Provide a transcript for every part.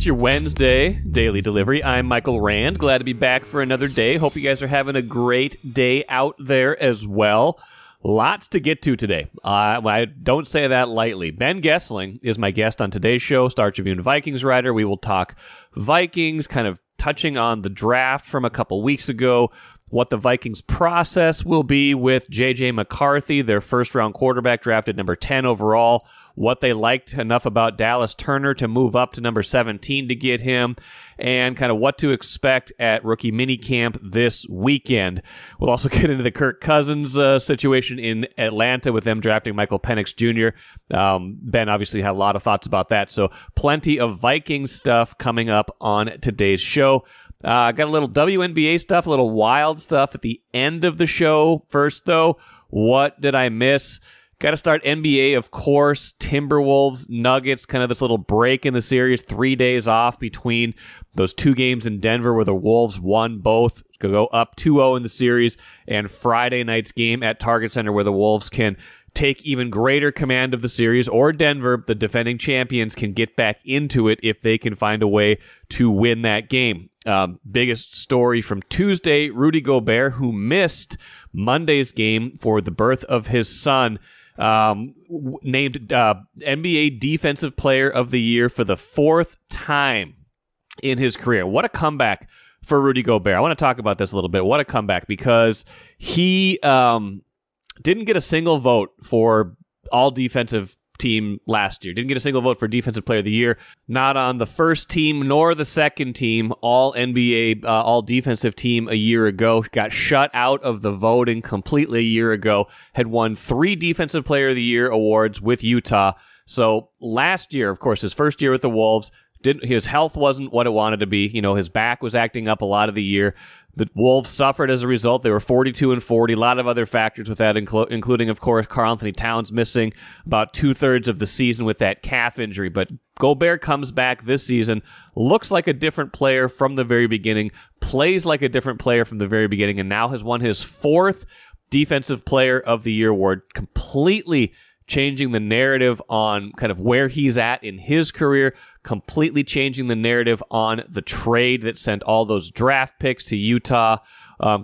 It's your Wednesday daily delivery. I'm Michael Rand. Glad to be back for another day. Hope you guys are having a great day out there as well. Lots to get to today. I don't say that lightly. Ben Goessling is my guest on today's show, Star Tribune Vikings writer. We will talk Vikings, kind of touching on the draft from a couple weeks ago, what the Vikings process will be with J.J. McCarthy, their first-round quarterback drafted number 10 overall, what they liked enough about Dallas Turner to move up to number 17 to get him, and kind of what to expect at rookie minicamp this weekend. We'll also get into the Kirk Cousins situation in Atlanta with them drafting Michael Penix Jr. Ben obviously had a lot of thoughts about that, so plenty of Vikings stuff coming up on today's show. Got a little WNBA stuff, a little wild stuff at the end of the show. First, though, what did I miss? Got to start NBA, of course. Timberwolves, Nuggets, kind of this little break in the series. 3 days off between those two games in Denver where the Wolves won both. Go up 2-0 in the series. And Friday night's game at Target Center where the Wolves can take even greater command of the series, or Denver, the defending champions, can get back into it if they can find a way to win that game. Biggest story from Tuesday, Rudy Gobert, who missed Monday's game for the birth of his son, named NBA Defensive Player of the Year for the fourth time in his career. What a comeback for Rudy Gobert. I want to talk about this a little bit. What a comeback, because he didn't get a single vote for all defensive team last year. Didn't get a single vote for Defensive Player of the Year. Not on the first team nor the second team, all NBA, all defensive team a year ago. Got shut out of the voting completely a year ago. Had won 3 Defensive Player of the Year awards with Utah. So last year, of course, his first year with the Wolves, his health wasn't what it wanted to be. You know, his back was acting up a lot of the year. The Wolves suffered as a result. They were 42-40. A lot of other factors with that, including, of course, Karl-Anthony Towns missing about 2/3 of the season with that calf injury. But Gobert comes back this season, looks like a different player from the very beginning, plays like a different player from the very beginning, and now has won his 4th Defensive Player of the Year award, completely changing the narrative on kind of where he's at in his career, completely changing the narrative on the trade that sent all those draft picks to Utah,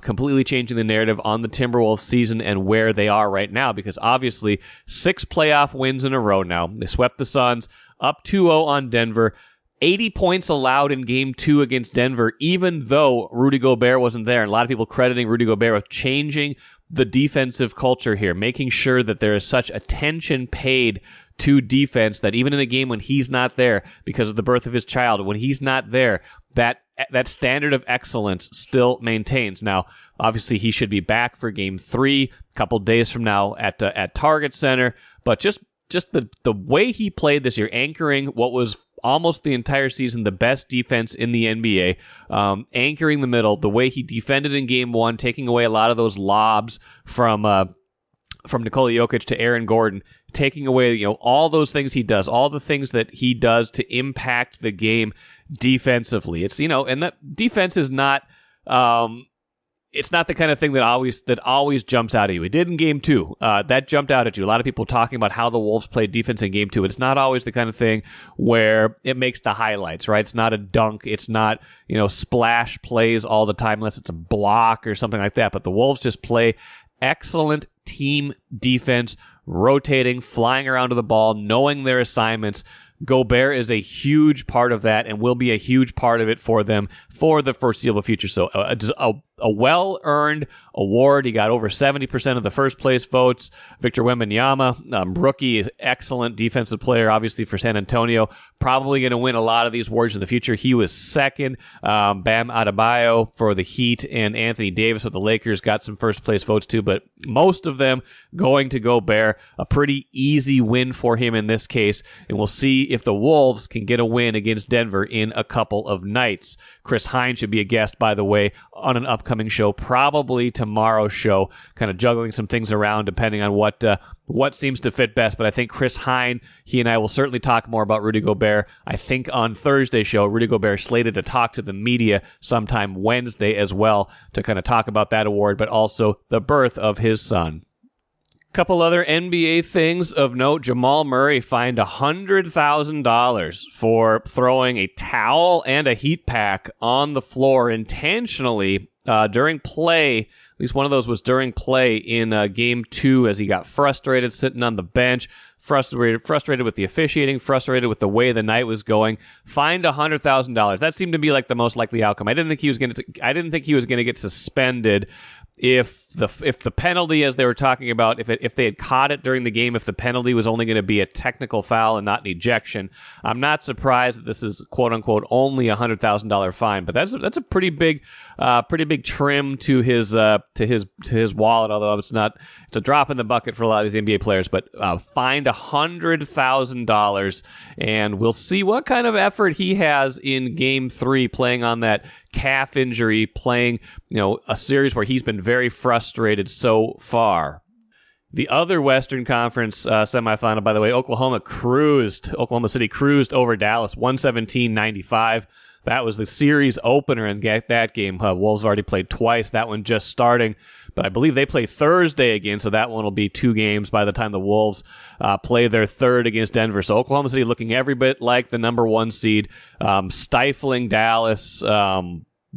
completely changing the narrative on the Timberwolves season and where they are right now, because obviously 6 playoff wins in a row now. They swept the Suns, up 2-0 on Denver, 80 points allowed in Game 2 against Denver, even though Rudy Gobert wasn't there. And a lot of people crediting Rudy Gobert with changing the defensive culture here, making sure that there is such attention paid to defense that even in a game when he's not there because of the birth of his child, when he's not there, that standard of excellence still maintains. Now, obviously, he should be back for Game 3 a couple days from now at Target Center, but just the way he played this year, anchoring what was almost the entire season the best defense in the NBA, anchoring the middle, the way he defended in Game 1, taking away a lot of those lobs from Nikola Jokic to Aaron Gordon, taking away all those things he does, all the things that he does to impact the game defensively. It's and that defense is not it's not the kind of thing that always jumps out at you. It did in Game 2. That jumped out at you. A lot of people talking about how the Wolves played defense in Game 2. It's not always the kind of thing where it makes the highlights, right? It's not a dunk. It's not, splash plays all the time unless it's a block or something like that. But the Wolves just play excellent team defense, rotating, flying around to the ball, knowing their assignments. Gobert is a huge part of that and will be a huge part of it for them for the foreseeable future. So a well-earned award. He got over 70% of the first-place votes. Victor Wembanyama, rookie, excellent defensive player, obviously, for San Antonio. Probably going to win a lot of these awards in the future. He was second. Bam Adebayo for the Heat and Anthony Davis with the Lakers got some first-place votes too, but most of them going to Gobert. A pretty easy win for him in this case, and we'll see if the Wolves can get a win against Denver in a couple of nights. Chris Hine should be a guest, by the way, on an upcoming show, probably tomorrow's show, kind of juggling some things around depending on what seems to fit best. But I think Chris Hine, he and I will certainly talk more about Rudy Gobert. I think on Thursday's show, Rudy Gobert slated to talk to the media sometime Wednesday as well to kind of talk about that award, but also the birth of his son. Couple other NBA things of note. Jamal Murray fined $100,000 for throwing a towel and a heat pack on the floor intentionally during play. At least one of those was during play in Game 2 as he got frustrated sitting on the bench. Frustrated with the officiating, frustrated with the way the night was going. Fined $100,000. That seemed to be like the most likely outcome. I didn't think he was going to get suspended if the penalty, as they were talking about, if they had caught it during the game, if the penalty was only going to be a technical foul and not an ejection. I'm not surprised that this is quote unquote only $100,000 fine, but that's a pretty big trim to his wallet. Although it's a drop in the bucket for a lot of these NBA players, but fined $100,000, and we'll see what kind of effort he has in Game 3, playing on that calf injury, playing a series where he's been very frustrated so far. The other Western Conference semifinal, by the way, Oklahoma City cruised over Dallas 117-95. That was the series opener in that game. Wolves have already played twice, that one just starting. But I believe they play Thursday again, so that one will be 2 games by the time the Wolves play their third against Denver. So Oklahoma City looking every bit like the number 1 seed, stifling Dallas,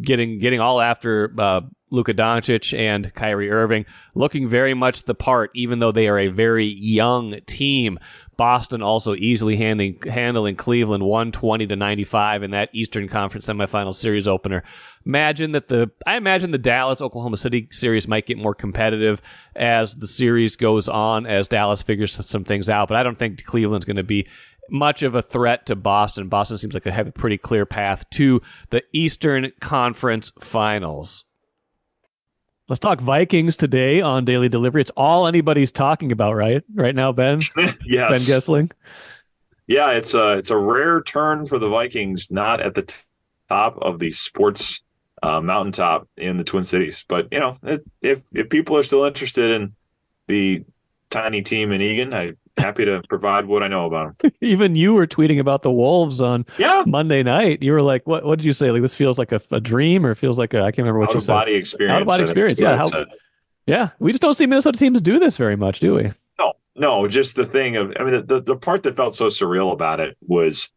getting all after Luka Doncic and Kyrie Irving, looking very much the part, even though they are a very young team. Boston also easily handling Cleveland 120-95 in that Eastern Conference semifinal series opener. I imagine the Dallas-Oklahoma City series might get more competitive as the series goes on, as Dallas figures some things out, but I don't think Cleveland's going to be much of a threat to Boston. Boston seems like they have a pretty clear path to the Eastern Conference Finals. Let's talk Vikings today on Daily Delivery. It's all anybody's talking about right now, Ben. Yes. Ben Goessling. Yeah, it's a rare turn for the Vikings, not at the top of the sports mountaintop in the Twin Cities. But if people are still interested in the tiny team in Egan, I'm happy to provide what I know about them. Even you were tweeting about the Wolves on Monday night. You were like, "What did you say? Like, this feels like a dream, or feels like I can't remember what you said." Out-of-body experience. Out-of-body experience. Yeah. Yeah. We just don't see Minnesota teams do this very much, do we? No. Just the thing of, the part that felt so surreal about it was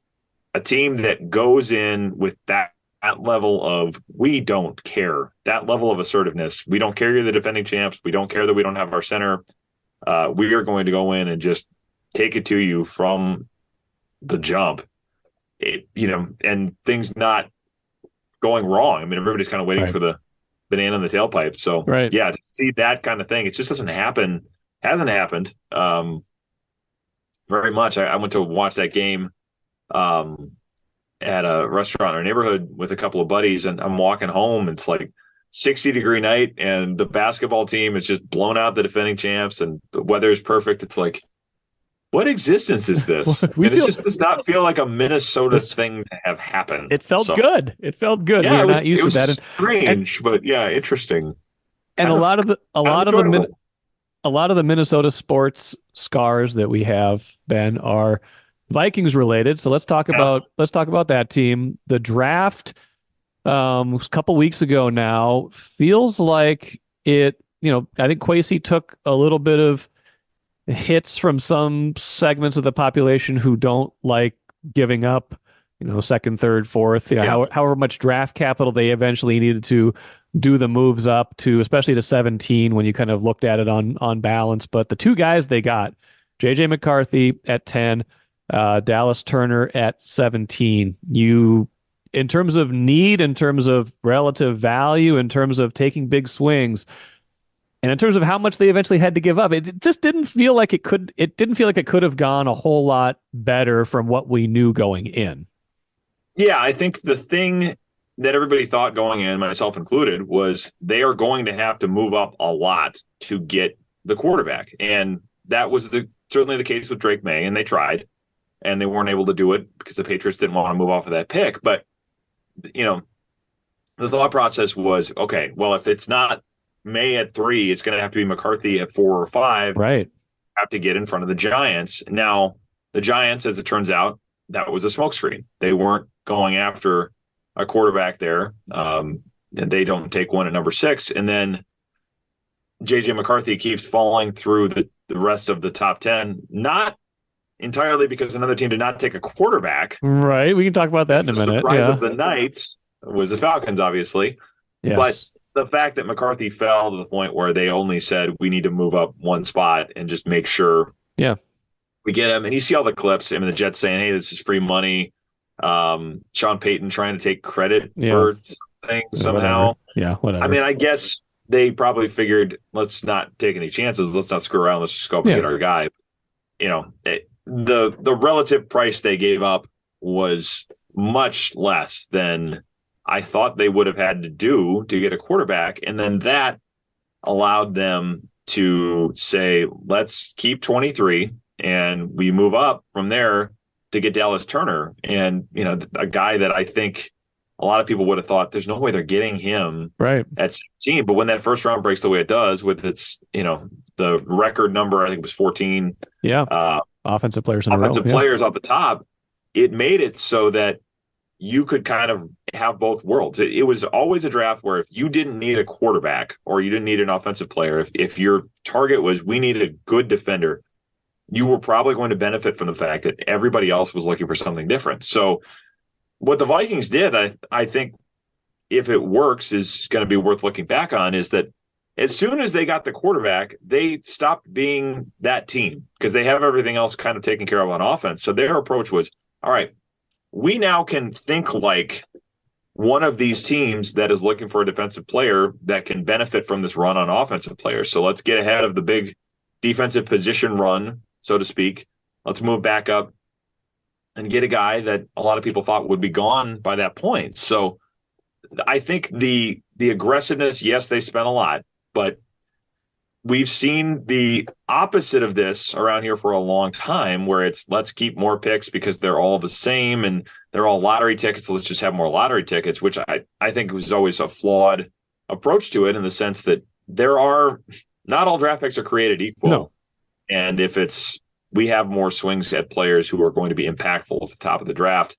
a team that goes in with that level of, we don't care, that level of assertiveness. We don't care you're the defending champs. We don't care that we don't have our center. We are going to go in and just take it to you from the jump, and things not going wrong. Everybody's kind of waiting for the banana in the tailpipe. So, to see that kind of thing, it just doesn't happen. Hasn't happened very much. I went to watch that game at a restaurant in our neighborhood with a couple of buddies, and I'm walking home. It's like 60-degree night, and the basketball team is just blown out the defending champs, and the weather is perfect. It's like, what existence is this? It just does not feel like a Minnesota thing to have happened. It felt good. It felt good. Yeah, we're not used to that. Strange, but interesting. And a lot of the Minnesota sports scars that we have, Ben, are Vikings related. So let's talk about that team. The draft a couple weeks ago now feels like it. I think Kwesi took a little bit of hits from some segments of the population who don't like giving up, second, third, fourth, however much draft capital they eventually needed to do the moves up to, especially to 17 when you kind of looked at it on balance. But the 2 guys they got, J.J. McCarthy at 10, Dallas Turner at 17. In terms of need, in terms of relative value, in terms of taking big swings, and in terms of how much they eventually had to give up, it just didn't feel like it could. It didn't feel like it could have gone a whole lot better from what we knew going in. Yeah, I think the thing that everybody thought going in, myself included, was they are going to have to move up a lot to get the quarterback, and that was certainly the case with Drake May, and they tried, and they weren't able to do it because the Patriots didn't want to move off of that pick. But the thought process was, okay, well, if it's not May at 3, it's going to have to be McCarthy at 4 or 5. Right. Have to get in front of the Giants. Now, the Giants, as it turns out, that was a smokescreen. They weren't going after a quarterback there, and they don't take one at number 6. And then J.J. McCarthy keeps falling through the the rest of the top 10, not entirely because another team did not take a quarterback. Right. We can talk about that in a minute. The surprise of the night was the Falcons, obviously. Yes. But the fact that McCarthy fell to the point where they only said we need to move up one spot and just make sure we get him. And you see all the clips. I mean, the Jets saying, hey, this is free money. Sean Payton trying to take credit for something somehow. Whatever. I mean, I guess they probably figured, let's not take any chances. Let's not screw around. Let's just go up and get our guy. You know, the relative price they gave up was much less than I thought they would have had to do to get a quarterback. And then that allowed them to say, let's keep 23 and we move up from there to get Dallas Turner. And, you know, a guy that I think a lot of people would have thought there's no way they're getting him at 17. But when that first round breaks the way it does with its, you know, the record number, I think it was 14. Offensive players in a row. Offensive players off the top. It made it so that you could kind of have both worlds. It was always a draft where if you didn't need a quarterback or you didn't need an offensive player, if your target was we needed a good defender, you were probably going to benefit from the fact that everybody else was looking for something different. So what the Vikings did, I think, if it works, is going to be worth looking back on, is that as soon as they got the quarterback, they stopped being that team because they have everything else kind of taken care of on offense. So their approach was, all right, we now can think like one of these teams that is looking for a defensive player that can benefit from this run on offensive players. So let's get ahead of the big defensive position run, so to speak. Let's move back up and get a guy that a lot of people thought would be gone by that point. So I think the aggressiveness, yes, they spent a lot, but we've seen the opposite of this around here for a long time, where it's let's keep more picks because they're all the same and they're all lottery tickets. So let's just have more lottery tickets, which I think was always a flawed approach to it, in the sense that there are not all draft picks are created equal. No. And if we have more swings at players who are going to be impactful at the top of the draft,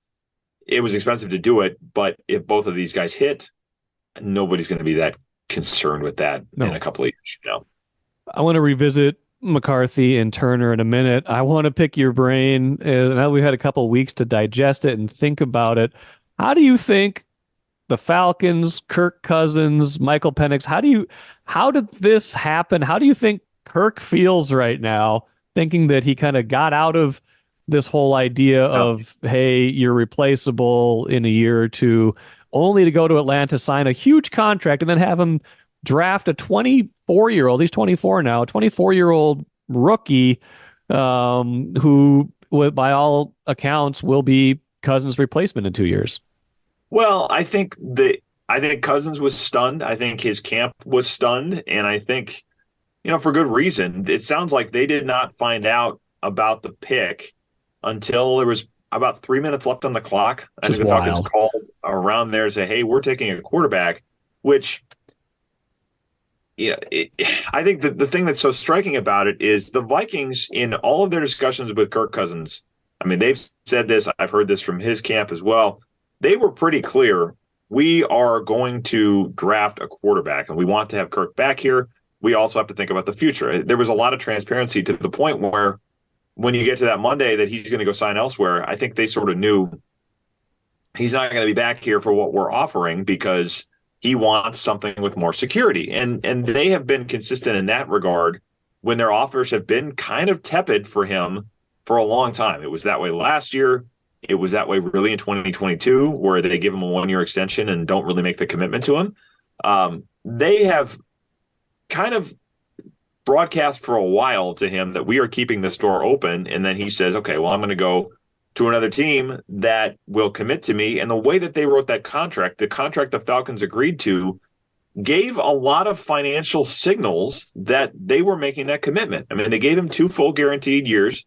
it was expensive to do it. But if both of these guys hit, nobody's going to be that concerned with that in a couple of years. You know? I want to revisit McCarthy and Turner in a minute. I want to pick your brain. Now we've had a couple of weeks to digest it and think about it. How do you think the Falcons, Kirk Cousins, Michael Penix, how did this happen? How do you think Kirk feels right now, thinking that he kind of got out of this whole idea of, hey, you're replaceable in a year or two, only to go to Atlanta, sign a huge contract, and then have him draft a 24-year-old, he's 24 now, 24-year-old rookie who, by all accounts, will be Cousins' replacement in 2 years? Well, I think Cousins was stunned. I think his camp was stunned. And I think, for good reason. It sounds like they did not find out about the pick until there was about 3 minutes left on the clock. I think the Falcons called around there and said, hey, we're taking a quarterback, which... I think the thing that's so striking about it is the Vikings, in all of their discussions with Kirk Cousins, I mean, they've said this, I've heard this from his camp as well. They were pretty clear. We are going to draft a quarterback, and we want to have Kirk back here. We also have to think about the future. There was a lot of transparency to the point where when you get to that Monday that he's going to go sign elsewhere, I think they sort of knew he's not going to be back here for what we're offering because he wants something with more security. And they have been consistent in that regard when their offers have been kind of tepid for him for a long time. It was that way last year. It was that way really in 2022, where they give him a 1-year extension and don't really make the commitment to him. They have kind of broadcast for a while to him that we are keeping this door open. And then he says, okay, well, I'm going to go to another team that will commit to me. And the way that they wrote that contract, the contract the Falcons agreed to, gave a lot of financial signals that they were making that commitment. I mean, they gave him 2 full guaranteed years,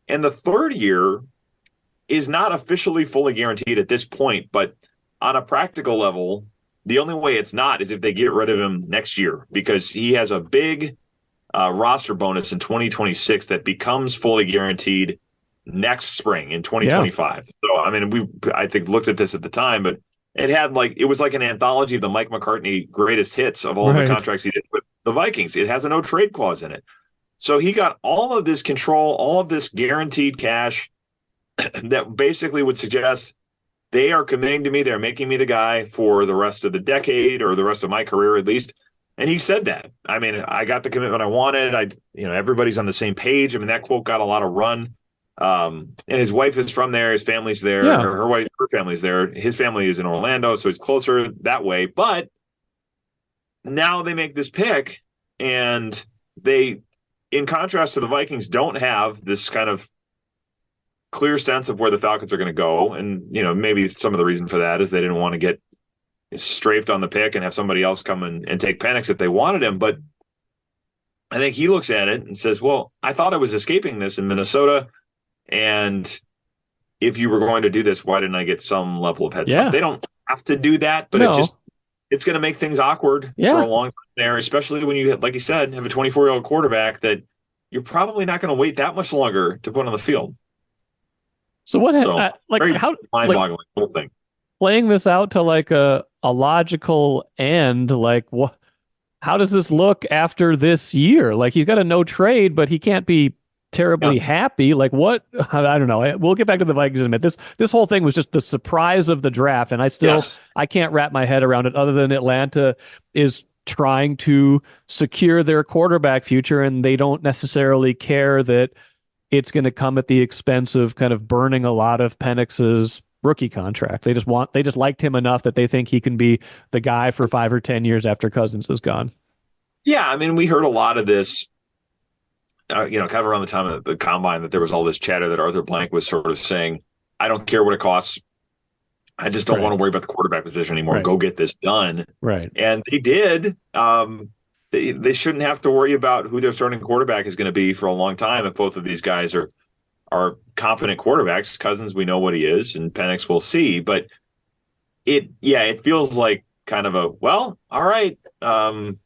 and the third year is not officially fully guaranteed at this point, but on a practical level, the only way it's not is if they get rid of him next year, because he has a big roster bonus in 2026 that becomes fully guaranteed next spring in 2025. So, I mean, I think looked at this at the time, but it was like an anthology of the Mike McCarthy greatest hits of all the contracts he did with the Vikings. It has a no trade clause in it. So he got all of this control, all of this guaranteed cash that basically would suggest they are committing to me. They're making me the guy for the rest of the decade or the rest of my career, at least. And he said that. I mean, I got the commitment I wanted. Everybody's on the same page. I mean, that quote got a lot of run. And his wife is from there. His family's there. Yeah. Her family's there. His family is in Orlando, so he's closer that way. But now they make this pick, and they, in contrast to the Vikings, don't have this kind of clear sense of where the Falcons are going to go. And, maybe some of the reason for that is they didn't want to get strafed on the pick and have somebody else come and take Penix if they wanted him. But I think he looks at it and says, well, I thought I was escaping this in Minnesota. And if you were going to do this, why didn't I get some level of heads up? They don't have to do that, but it's going to make things awkward for a long time there, especially when you, like you said, have a 24-year-old quarterback that you're probably not going to wait that much longer to put on the field. So what? How mind-boggling whole thing. Playing this out to like a logical end, like what? How does this look after this year? Like he's got a no trade, but he can't be terribly happy. Like what? I don't know. We'll get back to the Vikings in a minute. This whole thing was just the surprise of the draft, and I can't wrap my head around it. Other than Atlanta is trying to secure their quarterback future, and they don't necessarily care that it's going to come at the expense of kind of burning a lot of Penix's rookie contract. They just liked him enough that they think he can be the guy for 5 or 10 years after Cousins is gone. Yeah, I mean, we heard a lot of this, kind of around the time of the combine, that there was all this chatter that Arthur Blank was sort of saying, I don't care what it costs. I just don't want to worry about the quarterback position anymore. Go get this done. Right. And they did. They shouldn't have to worry about who their starting quarterback is going to be for a long time if both of these guys are competent quarterbacks. Cousins, we know what he is, and Penix we'll see. But it feels like kind of all right,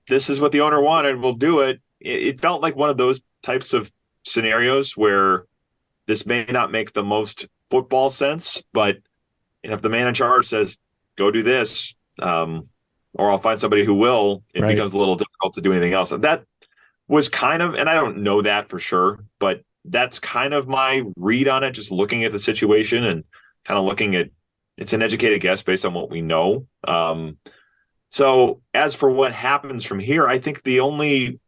this is what the owner wanted, we'll do it. It felt like one of those types of scenarios where this may not make the most football sense, but if the man in charge says, go do this, or I'll find somebody who will, it becomes a little difficult to do anything else. That was kind of, and I don't know that for sure, but that's kind of my read on it, just looking at the situation and kind of looking at, it's an educated guess based on what we know. So as for what happens from here, I think the only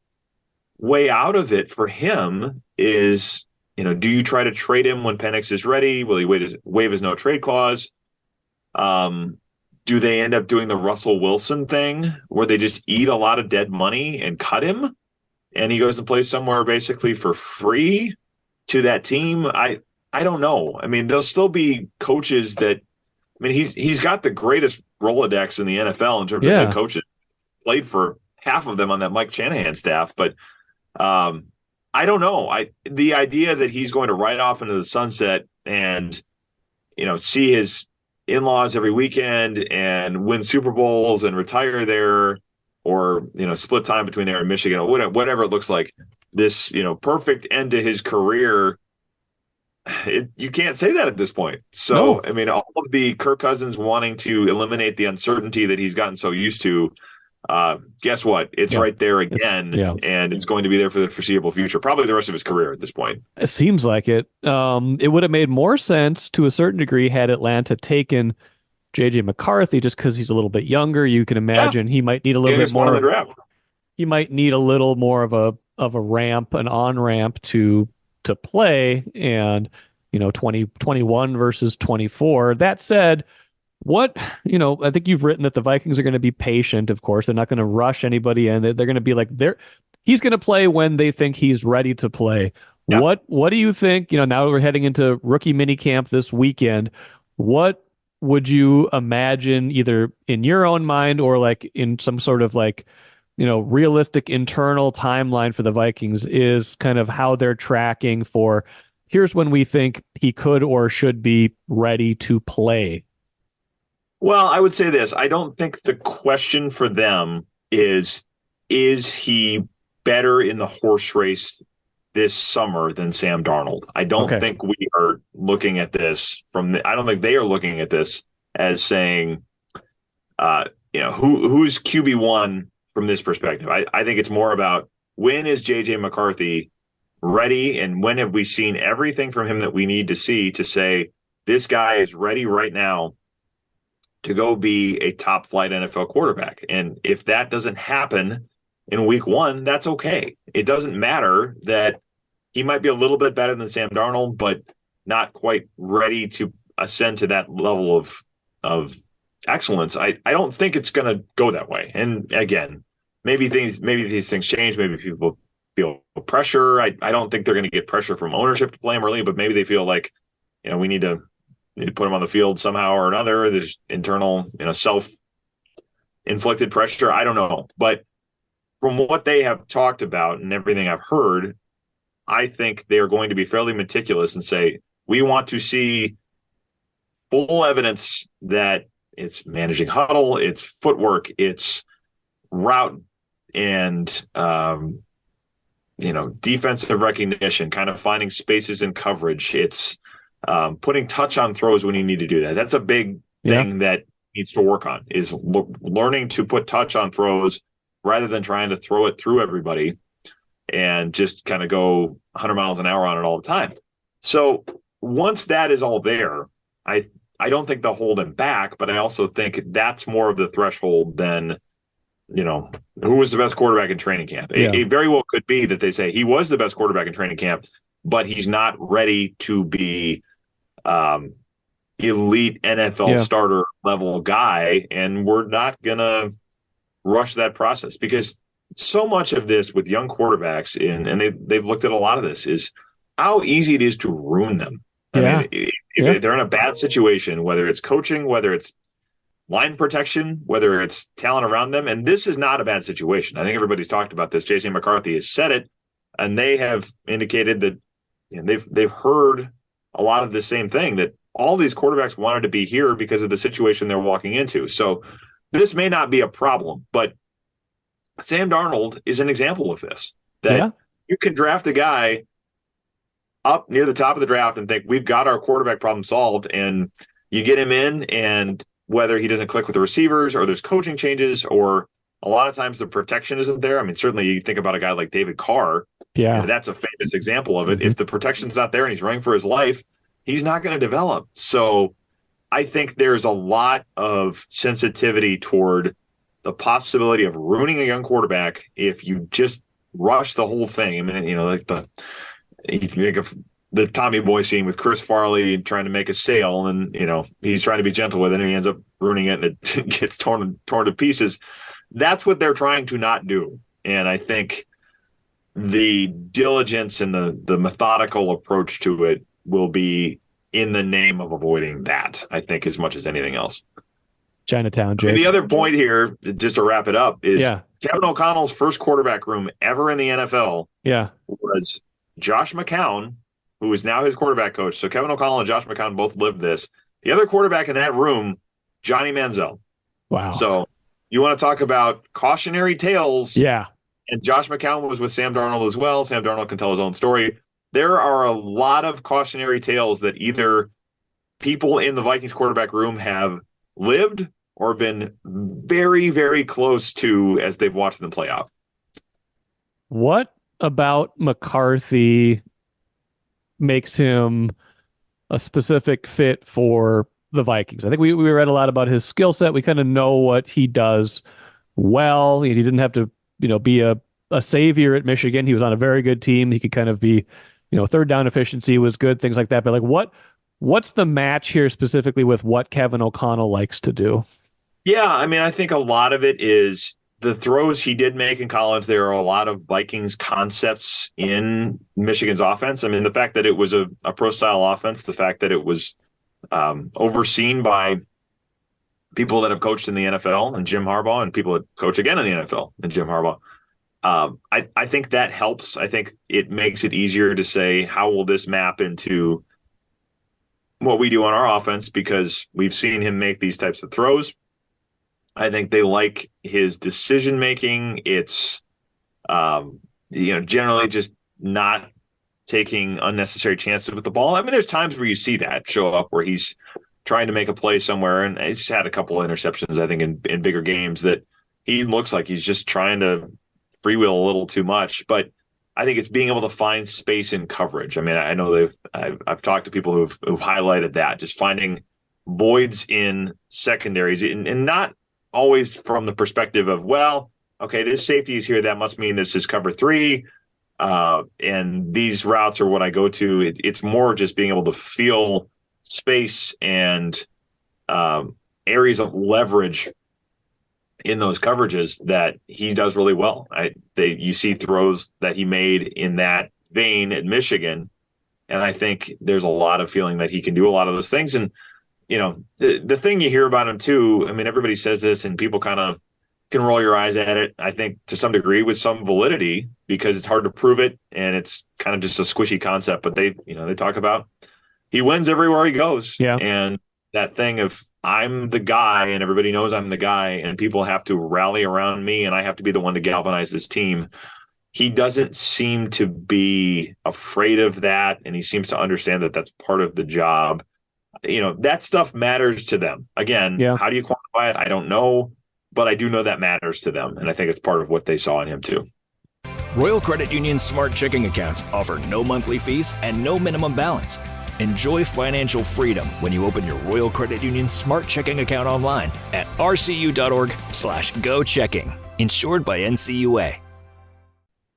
way out of it for him is, do you try to trade him when Penix is ready? Will he waive his no trade clause? Do they end up doing the Russell Wilson thing where they just eat a lot of dead money and cut him and he goes and plays somewhere basically for free to that team? I don't know. I mean, there'll still be coaches that, he's got the greatest Rolodex in the NFL in terms of head coaches. Played for half of them on that Mike Shanahan staff, but I don't know. The idea that he's going to ride off into the sunset and, see his in-laws every weekend and win Super Bowls and retire there, or, split time between there and Michigan, or whatever it looks like, this, perfect end to his career. You can't say that at this point. So, no. All of the Kirk Cousins wanting to eliminate the uncertainty that he's gotten so used to, guess what? It's right there again, and it's going to be there for the foreseeable future, probably the rest of his career at this point. It seems like it. It would have made more sense to a certain degree had Atlanta taken J.J. McCarthy, just because he's a little bit younger. You can imagine he might need a little bit more. He might need a little more of a ramp, an on-ramp to play, and 2021 versus 24. That said, I think you've written that the Vikings are going to be patient. Of course, they're not going to rush anybody in. They're going to be like, he's going to play when they think he's ready to play. Yeah. What do you think? Now we're heading into rookie minicamp this weekend. What would you imagine, either in your own mind or like in some sort of like, realistic internal timeline for the Vikings, is kind of how they're tracking for, here's when we think he could or should be ready to play? Well, I would say this. I don't think the question for them is he better in the horse race this summer than Sam Darnold? I don't think we are looking at this I don't think they are looking at this as saying, who's QB1 from this perspective. I think it's more about when is J.J. McCarthy ready, and when have we seen everything from him that we need to see to say this guy is ready right now to go be a top flight NFL quarterback? And if that doesn't happen in week one, that's okay. It doesn't matter that he might be a little bit better than Sam Darnold, but not quite ready to ascend to that level of excellence. I don't think it's going to go that way. And again, maybe these things change. Maybe people feel pressure. I don't think they're going to get pressure from ownership to play him early, but maybe they feel like, we need to put him on the field somehow or another. There's internal, self-inflicted pressure. I don't know. But from what they have talked about and everything I've heard, I think they are going to be fairly meticulous and say, we want to see full evidence that it's managing huddle, it's footwork, it's route and, defensive recognition, kind of finding spaces in coverage. It's putting touch on throws when you need to do that. That's a big thing that needs to work on, is learning to put touch on throws rather than trying to throw it through everybody and just kind of go 100 miles an hour on it all the time. So once that is all there, I don't think they'll hold him back, but I also think that's more of the threshold than, who was the best quarterback in training camp. It very well could be that they say he was the best quarterback in training camp, but he's not ready to be elite NFL starter level guy. And we're not going to rush that process, because so much of this with young quarterbacks and they've looked at a lot of this is how easy it is to ruin them. I mean, if they're in a bad situation, whether it's coaching, whether it's line protection, whether it's talent around them. And this is not a bad situation. I think everybody's talked about this. J.J. McCarthy has said it, and they have indicated that they've heard a lot of the same thing, that all these quarterbacks wanted to be here because of the situation they're walking into. So this may not be a problem, but Sam Darnold is an example of this, that you can draft a guy up near the top of the draft and think we've got our quarterback problem solved, and you get him in, and whether he doesn't click with the receivers or there's coaching changes, or a lot of times the protection isn't there. I mean, certainly you think about a guy like David Carr. Yeah, that's a famous example of it. Mm-hmm. If the protection's not there and he's running for his life, he's not going to develop. So I think there's a lot of sensitivity toward the possibility of ruining a young quarterback if you just rush the whole thing. I mean, you think of the Tommy Boy scene with Chris Farley trying to make a sale, and he's trying to be gentle with it, and he ends up ruining it, and it gets torn to pieces. That's what they're trying to not do. And I think the diligence and the methodical approach to it will be in the name of avoiding that, I think, as much as anything else. Chinatown, Jake. The other point here, just to wrap it up, is Kevin O'Connell's first quarterback room ever in the NFL was Josh McCown, who is now his quarterback coach. So Kevin O'Connell and Josh McCown both lived this. The other quarterback in that room, Johnny Manziel. Wow. So you want to talk about cautionary tales. Yeah. And Josh McCown was with Sam Darnold as well. Sam Darnold can tell his own story. There are a lot of cautionary tales that either people in the Vikings quarterback room have lived or been very, very close to as they've watched them play out. What about McCarthy makes him a specific fit for the Vikings? I think we read a lot about his skill set. We kind of know what he does well. He didn't have to, be a savior at Michigan. He was on a very good team. He could kind of be, third down efficiency was good, things like that. But what's the match here specifically with what Kevin O'Connell likes to do? Yeah, I mean, I think a lot of it is the throws he did make in college. There are a lot of Vikings concepts in Michigan's offense. I mean, the fact that it was a pro-style offense, the fact that it was overseen by people that have coached in the NFL and Jim Harbaugh, and people that coach again in the NFL and Jim Harbaugh. I think that helps. I think it makes it easier to say, how will this map into what we do on our offense? Because we've seen him make these types of throws. I think they like his decision-making. It's, generally just not taking unnecessary chances with the ball. I mean, there's times where you see that show up where he's trying to make a play somewhere, and he's had a couple of interceptions, I think, in bigger games that he looks like he's just trying to freewheel a little too much, but I think it's being able to find space in coverage. I mean, I know I've talked to people who've highlighted that, just finding voids in secondaries, and not always from the perspective of, well, okay, this safety is here, that must mean this is cover 3, and these routes are what I go to. It's more just being able to feel space and areas of leverage in those coverages that he does really well. You see throws that he made in that vein at Michigan, and I think there's a lot of feeling that he can do a lot of those things. And the thing you hear about him too, I mean, everybody says this and people kind of can roll your eyes at it, I think, to some degree, with some validity, because it's hard to prove it and it's kind of just a squishy concept. But they talk about he wins everywhere he goes. Yeah. And that thing of, I'm the guy and everybody knows I'm the guy and people have to rally around me and I have to be the one to galvanize this team. He doesn't seem to be afraid of that. And he seems to understand that that's part of the job. That stuff matters to them. Again, How do you quantify it? I don't know, but I do know that matters to them. And I think it's part of what they saw in him too. Royal Credit Union's smart checking accounts offer no monthly fees and no minimum balance. Enjoy financial freedom when you open your Royal Credit Union smart checking account online at rcu.org/go-checking. Insured by NCUA.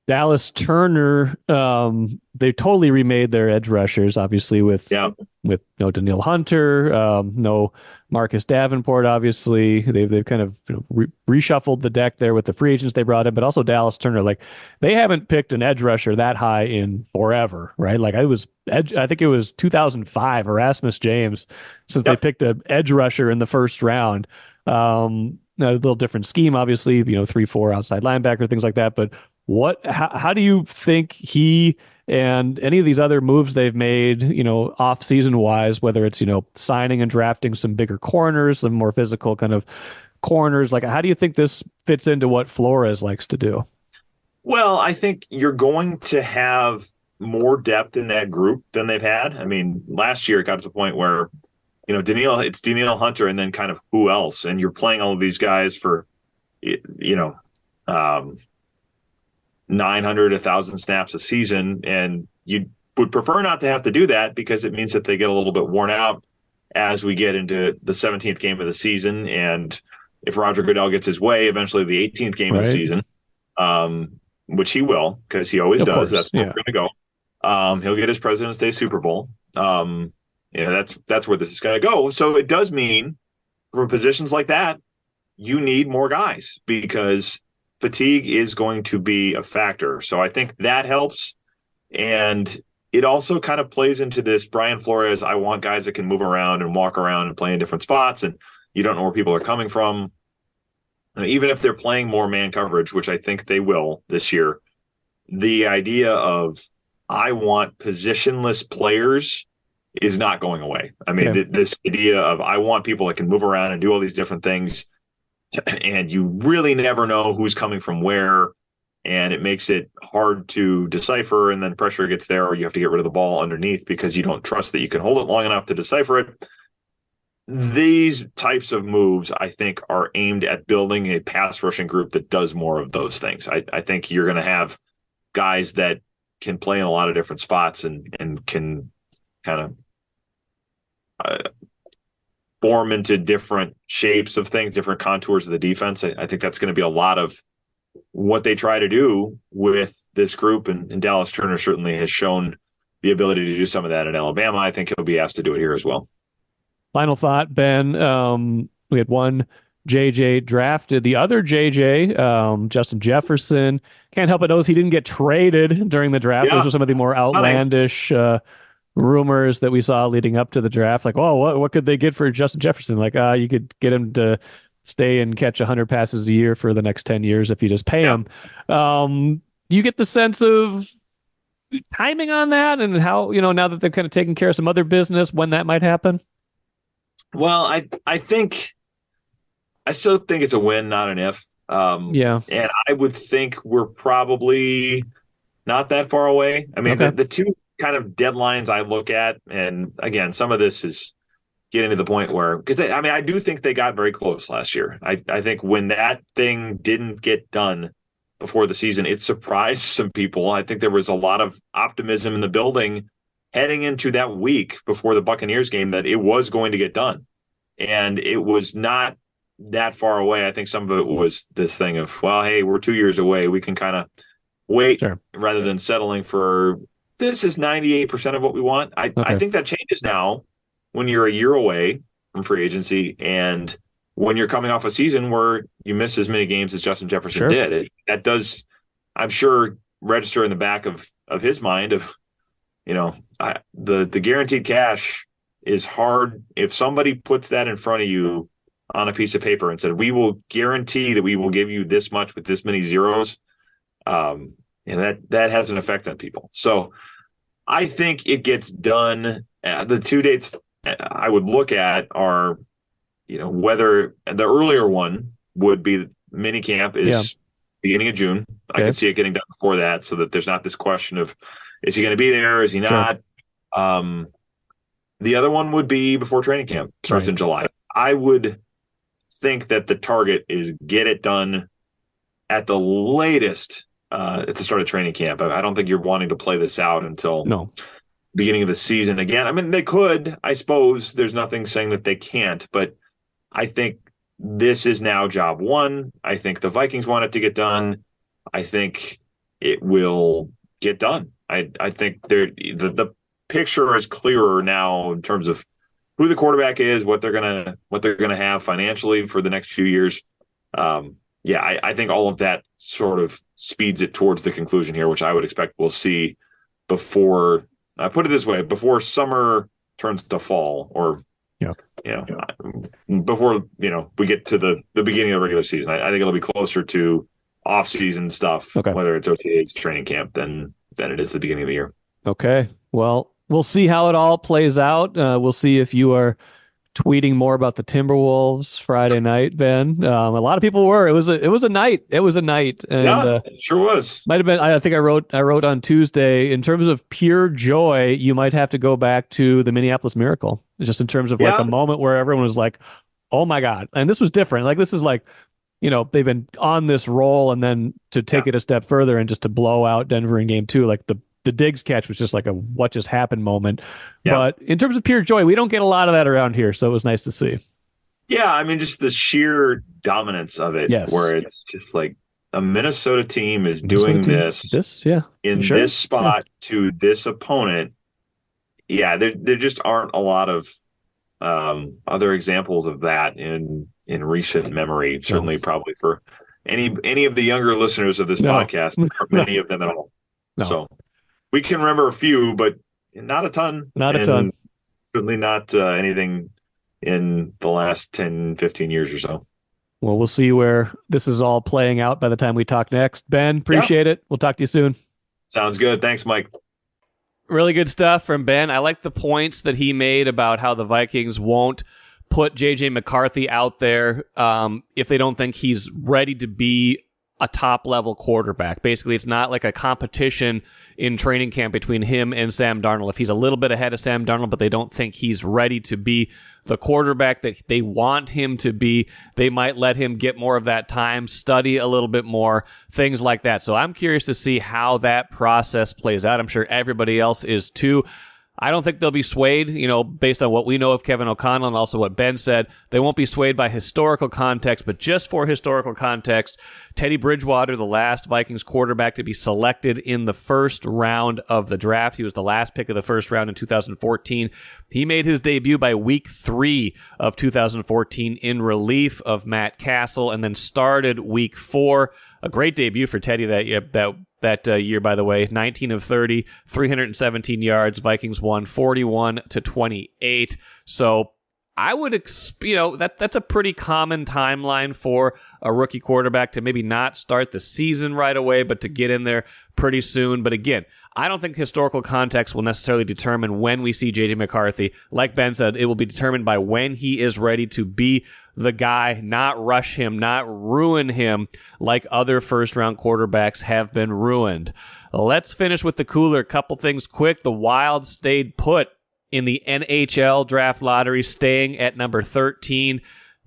Dallas Turner, they totally remade their edge rushers, obviously, with no Danielle Hunter, no Marcus Davenport, obviously. They've kind of reshuffled the deck there with the free agents they brought in, but also Dallas Turner. Like, they haven't picked an edge rusher that high in forever, right? Like, I think it was 2005, Erasmus James, since they picked an edge rusher in the first round. A little different scheme, obviously, 3-4 outside linebacker, things like that, but how do you think he and any of these other moves they've made, off season wise, whether it's, signing and drafting some bigger corners, some more physical kind of corners, like how do you think this fits into what Flores likes to do? Well, I think you're going to have more depth in that group than they've had. I mean, last year it got to the point where, it's Danielle Hunter and then kind of who else? And you're playing all of these guys for, 900, 1,000 snaps a season. And you would prefer not to have to do that because it means that they get a little bit worn out as we get into the 17th game of the season. And if Roger Goodell gets his way, eventually the 18th game of the season, which he will, because he always does. That's where we're going to go. He'll get his President's Day Super Bowl. That's where this is going to go. So it does mean for positions like that, you need more guys because fatigue is going to be a factor. So I think that helps. And it also kind of plays into this Brian Flores, I want guys that can move around and walk around and play in different spots, and you don't know where people are coming from. And even if they're playing more man coverage, which I think they will this year, the idea of I want positionless players is not going away. I mean, this idea of I want people that can move around and do all these different things, and you really never know who's coming from where, and it makes it hard to decipher, and then pressure gets there, or you have to get rid of the ball underneath because you don't trust that you can hold it long enough to decipher it. These types of moves, I think, are aimed at building a pass rushing group that does more of those things. I think you're going to have guys that can play in a lot of different spots and can kind of form into different shapes of things, different contours of the defense. I think that's going to be a lot of what they try to do with this group. And Dallas Turner certainly has shown the ability to do some of that in Alabama. I think he'll be asked to do it here as well. Final thought, Ben. We had one J.J. drafted. The other J.J., Justin Jefferson, can't help but notice he didn't get traded during the draft. Those were some of the more outlandish rumors that we saw leading up to the draft. Like, oh, what could they get for Justin Jefferson? Like, you could get him to stay and catch 100 passes a year for the next 10 years if you just pay him. You get the sense of timing on that and how, now that they've kind of taken care of some other business, when that might happen? Well, I still think it's a win, not an if. And I would think we're probably not that far away. I mean, the two kind of deadlines I look at, and again, some of this is getting to the point where, because I do think they got very close last year. I think when that thing didn't get done before the season, it surprised some people. I think there was a lot of optimism in the building heading into that week before the Buccaneers game that it was going to get done. And it was not that far away. I think some of it was this thing of, well, hey, we're 2 years away. We can kind of wait rather than settling for this is 98% of what we want. I think that changes now when you're a year away from free agency and when you're coming off a season where you miss as many games as Justin Jefferson did. That does, I'm sure, register in the back of his mind of, the guaranteed cash is hard. If somebody puts that in front of you on a piece of paper and said, we will guarantee that we will give you this much with this many zeros, and that has an effect on people. So I think it gets done. The 2 dates I would look at are, whether the earlier one would be minicamp is beginning of June. Okay. I could see it getting done before that so that there's not this question of, is he going to be there? Is he not? The other one would be before training camp starts in July. I would think that the target is get it done at the latest at the start of training camp. I don't think you're wanting to play this out until beginning of the season again. I mean, they could, I suppose. There's nothing saying that they can't, but I think this is now job one. I think the Vikings want it to get done. I think it will get done. I think the picture is clearer now in terms of who the quarterback is, what they're gonna have financially for the next few years. I think all of that sort of speeds it towards the conclusion here, which I would expect we'll see before. I put it this way: before summer turns to fall, or before we get to the beginning of the regular season. I think it'll be closer to off-season stuff, whether it's OTAs, training camp, than it is the beginning of the year. Okay, well, we'll see how it all plays out. We'll see if you are tweeting more about the Timberwolves Friday night, Ben. A lot of people were. It was a night. It was a night. And, it sure was. Might have been. I think I wrote on Tuesday. In terms of pure joy, you might have to go back to the Minneapolis Miracle, just in terms of like a moment where everyone was like, "Oh my God!" And this was different. Like this is like, they've been on this roll, and then to take it a step further and just to blow out Denver in game 2, like the Diggs catch was just like a what just happened moment. Yeah. But in terms of pure joy, we don't get a lot of that around here, so it was nice to see. Yeah, I mean, just the sheer dominance of it, where it's just like a Minnesota team is doing this in this spot to this opponent. Yeah, there just aren't a lot of other examples of that in recent memory. Certainly, probably for any of the younger listeners of this podcast, there aren't many of them at all. No. So we can remember a few, but not a ton. Not a ton. Certainly not anything in the last 10, 15 years or so. Well, we'll see where this is all playing out by the time we talk next. Ben, appreciate it. We'll talk to you soon. Sounds good. Thanks, Mike. Really good stuff from Ben. I like the points that he made about how the Vikings won't put J.J. McCarthy out there if they don't think he's ready to be a top-level quarterback. Basically, it's not like a competition in training camp between him and Sam Darnold. If he's a little bit ahead of Sam Darnold, but they don't think he's ready to be the quarterback that they want him to be, they might let him get more of that time, study a little bit more, things like that. So I'm curious to see how that process plays out. I'm sure everybody else is too. I don't think they'll be swayed, based on what we know of Kevin O'Connell and also what Ben said. They won't be swayed by historical context, but just for historical context, Teddy Bridgewater, the last Vikings quarterback to be selected in the first round of the draft. He was the last pick of the first round in 2014. He made his debut by week 3 of 2014 in relief of Matt Castle, and then started week 4. A great debut for Teddy that year, by the way. 19 of 30, 317 yards. Vikings won 41-28. So I would, that's a pretty common timeline for a rookie quarterback to maybe not start the season right away, but to get in there pretty soon. But again, I don't think historical context will necessarily determine when we see J.J. McCarthy. Like Ben said, it will be determined by when he is ready to be the guy, not rush him, not ruin him like other first-round quarterbacks have been ruined. Let's finish with the cooler. Couple things quick. The Wild stayed put in the NHL draft lottery, staying at number 13.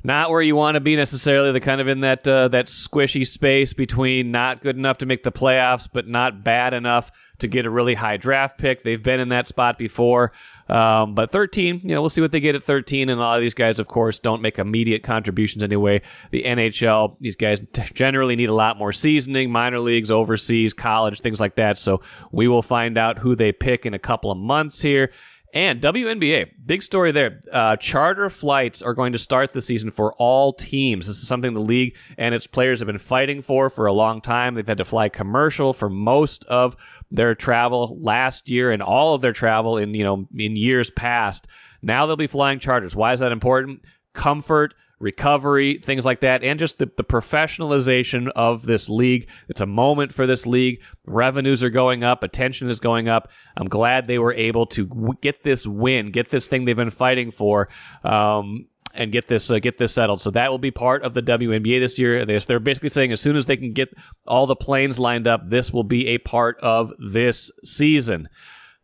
Not where you want to be necessarily. They're kind of in that squishy space between not good enough to make the playoffs, but not bad enough to get a really high draft pick. They've been in that spot before. But 13, we'll see what they get at 13. And a lot of these guys, of course, don't make immediate contributions anyway. The NHL, these guys generally need a lot more seasoning, minor leagues, overseas, college, things like that. So we will find out who they pick in a couple of months here. And WNBA, big story there. Charter flights are going to start the season for all teams. This is something the league and its players have been fighting for a long time. They've had to fly commercial for most of their travel last year and all of their travel in years past. Now they'll be flying charters. Why is that important? Comfort, recovery, things like that, and just the professionalization of this league. It's a moment for this league. Revenues are going up. Attention is going up. I'm glad they were able to get this win, get this thing they've been fighting for, and get this settled. So that will be part of the WNBA this year. They're basically saying as soon as they can get all the planes lined up, this will be a part of this season.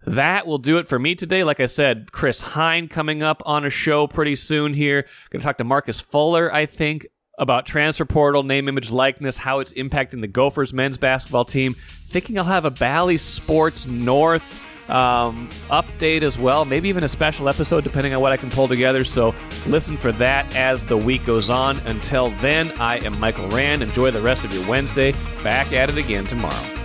That will do it for me today. Like I said, Chris Hine coming up on a show pretty soon here. Going to talk to Marcus Fuller, I think, about transfer portal, name, image, likeness, how it's impacting the Gophers men's basketball team. Thinking I'll have a Bally Sports North update as well, maybe even a special episode depending on what I can pull together. So listen for that as the week goes on. Until then, I am Michael Rand. Enjoy the rest of your Wednesday. Back at it again tomorrow.